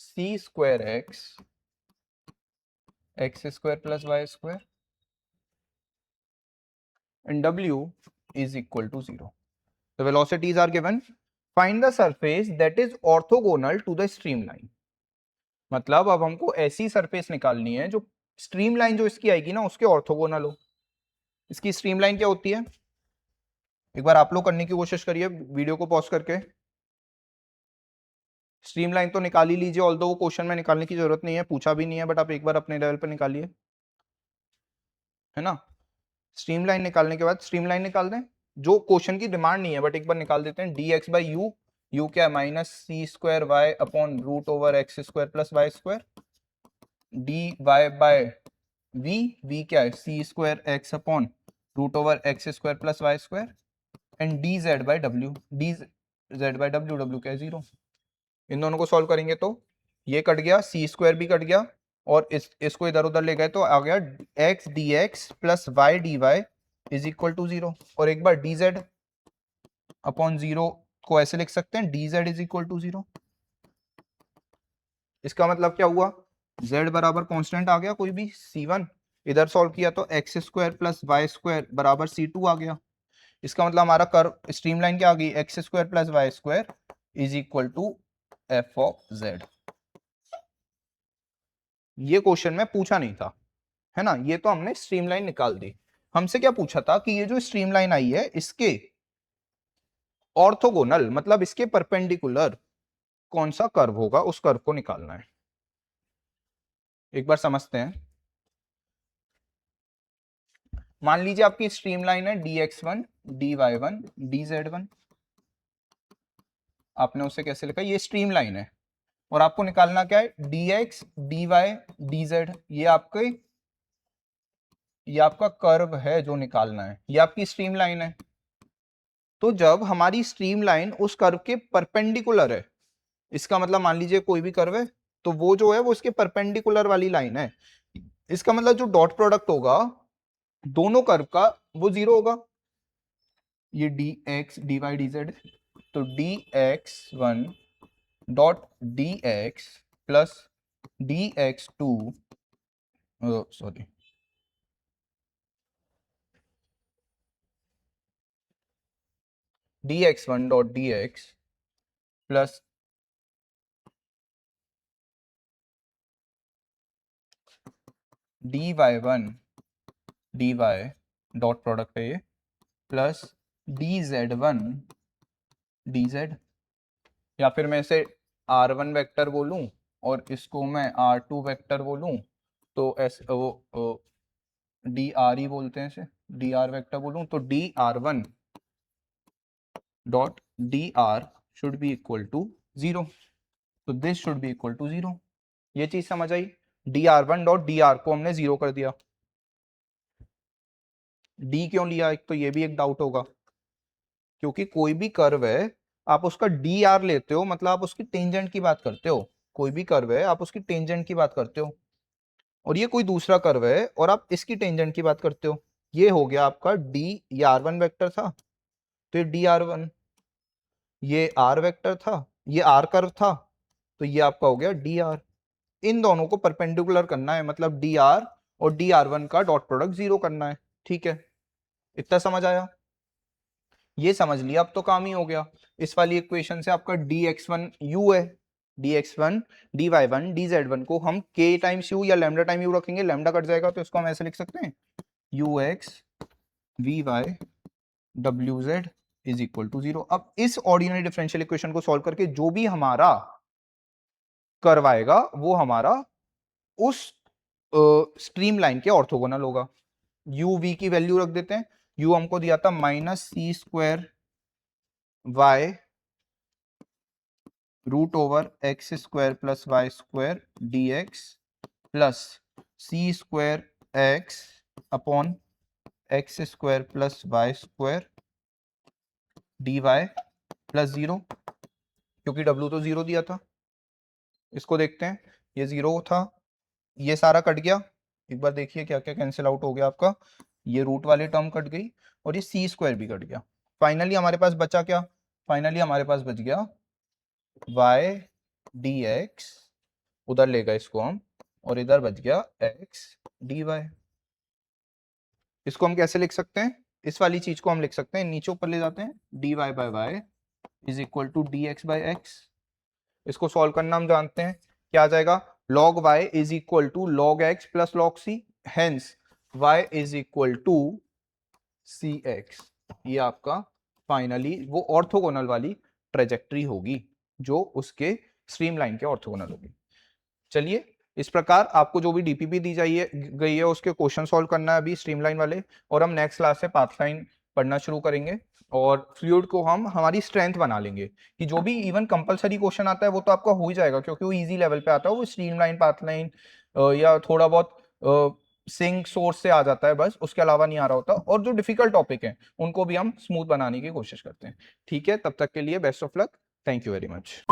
c square x square plus y square and w is equal to 0. The velocities are given. Find the surface that is orthogonal to the streamline. मतलब अब हमको ऐसी surface निकालनी है जो streamline जो इसकी आएगी ना उसके ऑर्थोगोनल हो। इसकी स्ट्रीमलाइन क्या होती है, एक बार आप लोग करने की कोशिश करिए वीडियो को पॉज करके। स्ट्रीमलाइन तो निकाल ही लीजिए, ऑल्दो वो क्वेश्चन में निकालने की जरूरत नहीं है, पूछा भी नहीं है, बट आप एक बार अपने लेवल पर निकालिए, है ना। स्ट्रीमलाइन निकालने के बाद स्ट्रीमलाइन निकाल दें, जो क्वेश्चन की डिमांड नहीं है बट एक बार निकाल देते हैं। D X by U, U क्या है minus C square Y upon root over X square plus Y square, D Y by V, V क्या है C square X upon root over X square plus Y square and D Z by W, D Z by W, W क्या है 0। इन दोनों को solve करेंगे तो ये cut गया, सी स्क्वायर भी कट गया और इसको इधर उधर ले गए तो आ गया X D X plus Y D Y is equal to 0। और एक बार डी जेड अपॉन 0 को ऐसे लिख सकते हैं, D Z is equal to 0। इसका मतलब क्या हुआ, z बराबर कांस्टेंट आ गया कोई भी c1, इधर सॉल्व किया तो X square plus Y square बराबर c2 आ गया। इसका मतलब हमारा कर्व स्ट्रीमलाइन क्या आ गई, X square plus Y square is equal to F of Z. ये क्वेश्चन में पूछा नहीं था, है ना, ये तो हमने स्ट्रीमलाइन निकाल दी। हमसे क्या पूछा था कि ये जो स्ट्रीमलाइन आई है इसके ऑर्थोगोनल मतलब इसके परपेंडिकुलर कौन सा कर्व होगा, उस कर्व को निकालना है। एक बार समझते हैं। मान लीजिए आपकी स्ट्रीमलाइन है dx1 dy1 dz1, आपने उसे कैसे लिखा, ये स्ट्रीमलाइन है और आपको निकालना क्या है, dx dy dz, ये आपका कर्व है जो निकालना है, ये आपकी स्ट्रीमलाइन है। तो जब हमारी स्ट्रीमलाइन उस कर्व के परपेंडिकुलर है, इसका मतलब मान लीजिए कोई भी कर्व है तो वो जो है वो इसके परपेंडिकुलर वाली लाइन है, इसका मतलब जो डॉट प्रोडक्ट होगा दोनों कर्व का वो 0 होगा। ये D X D Y D Z, तो D X one dot D X plus D X two, sorry D X one dot D X plus D Y one D Y dot product है ये plus D Z one D Z, या फिर मैं इसे r1 vector बोलूं और इसको मैं r2 वेक्टर बोलूं तो ऐसे वो डी आर ही बोलते हैं इसे, डी आर वेक्टर बोलूं तो D R one dot D R should be equal to 0, तो this should be equal to 0। ये चीज समझ आई, D R one dot D R को हमने 0 कर दिया। डी क्यों लिया, एक तो ये भी एक डाउट होगा, क्योंकि कोई भी कर्व है आप उसका डी आर लेते हो मतलब आप उसकी टेंजेंट की बात करते हो, कोई भी कर्व है आप उसकी टेंजेंट की बात करते हो, और ये कोई दूसरा कर्व है और आप इसकी टेंजेंट की बात करते हो। ये हो गया आपका डी, ये आर वन वेक्टर था तो ये डी आर वन, ये आर वेक्टर था, ये आर कर्व था तो ये आपका हो गया डी आर। इन दोनों को परपेंडिकुलर करना है, मतलब dr और dr1 का डॉट प्रोडक्ट 0 करना है। ठीक है, इतना समझ आया? ये समझ लिया, अब तो काम ही हो गया। इस वाली इक्वेशन से आपका dx1 u है, dx1 dy1 dz1 को हम k टाइम्स u या लैम्डा टाइम u रखेंगे, लैम्डा कट जाएगा तो इसको हम ऐसे लिख सकते हैं ux vy wz is equal to 0। अब इस ऑर्डिनरी डिफरेंशियल इक्वेशन को सॉल्व करके जो भी हमारा करवाएगा वो हमारा उस स्ट्रीम लाइन के ऑर्थोगोनल होगा। u v की वैल्यू रख देते हैं, u हमको दिया था -c² y √x² + y² dx plus c² x upon x² + y² dy plus 0, क्योंकि w तो 0 दिया था। इसको देखते हैं, ये 0 था, ये सारा कट गया। एक बार देखिए क्या क्या कैंसिल आउट हो गया आपका, ये रूट वाली टर्म कट गई और ये c² भी कट गया। फाइनली हमारे पास बचा क्या? फाइनली हमारे पास बच गया y dx, उधर ले गए इसको हम, और इधर बच गया x dy। इसको हम कैसे लिख सकते हैं? इस वाली चीज को हम लिख सकते हैं, नीचे ऊपर ले जाते हैं, dy by y is equal to dx by x। इसको सॉल्व करना हम जानते हैं, क्या आ जाएगा? log y is equal to log x plus log c, hence y is equal to cx। ये आपका फाइनली वो ऑर्थोगोनल वाली ट्रेजेक्ट्री होगी जो उसके स्ट्रीमलाइन के ऑर्थोगोनल होगी। चलिए, इस प्रकार आपको जो भी डीपीपी दी गई है उसके क्वेश्चन सॉल्व करना है अभी स्ट्रीमलाइन वाले, और हम नेक्स्ट क्लास से पाथलाइन पढ़ना शुरू करेंगे और फ्लूइड को हम हमारी स्ट्रेंथ बना लेंगे कि जो भी इवन कंपलसरी क्वेश्चन आता है वो तो आपका हो ही जाएगा, क्योंकि वो इजी लेवल पे आता है, वो स्ट्रीमलाइन पाथलाइन या थोड़ा बहुत सिंक सोर्स से आ जाता है, बस उसके अलावा नहीं आ रहा होता। और जो डिफिकल्ट टॉपिक है उनको भी हम स्मूथ बनाने की कोशिश करते हैं। ठीक है, तब तक के लिए best of luck, thank you very much.